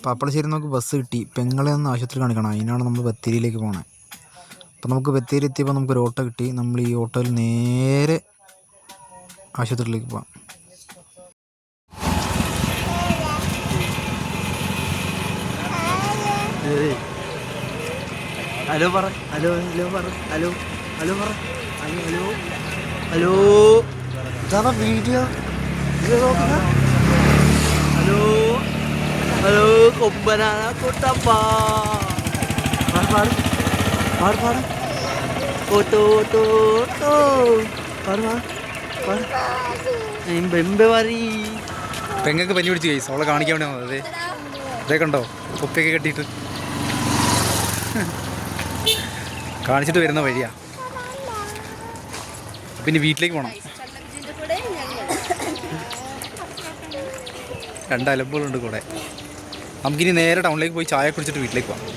പാപ്പളശ്ശേരി നമുക്ക് ബസ് കിട്ടി. പെങ്ങളെ ഒന്ന് ആശുപത്രി കാണിക്കണം. അതിനാണ് നമ്മൾ ബത്തേരിയിലേക്ക് പോകണത്. അപ്പോൾ നമുക്ക് ബത്തേരി എത്തിയപ്പോൾ നമുക്കൊരു ഓട്ടോ കിട്ടി. നമ്മൾ ഈ ഓട്ടോയിൽ നേരെ ആശുപത്രിയിലേക്ക് പോകാം. ഹലോ പറ. ഹലോ ഹലോ പറ. ഹലോ ഹലോ പറ. Hello hello hello. ഇതാണോ വീഡിയോ? ഹലോ ഹലോ കൊമ്പനാന കുട്ടപ്പ. പാട് പാട് പാട് പാട്. Auto auto auto. പാട് പാട് പാട്. എമ്പെമ്പറി പെങ്ങൾക്ക് പനി പിടിച്ച് കഴിച്ചു. അവളെ കാണിക്കാൻ വേണ്ടി വന്നത്. അതേ കണ്ടോ, തൊപ്പിയൊക്കെ കെട്ടിയിട്ട് കാണിച്ചിട്ട് വരുന്ന വഴിയാ. പിന്നെ വീട്ടിലേക്ക് പോകണം. രണ്ട് അലമ്പുകളുണ്ട് കൂടെ. നമുക്കിനി നേരെ ടൗണിലേക്ക് പോയി ചായ കുടിച്ചിട്ട് വീട്ടിലേക്ക് പോകാം.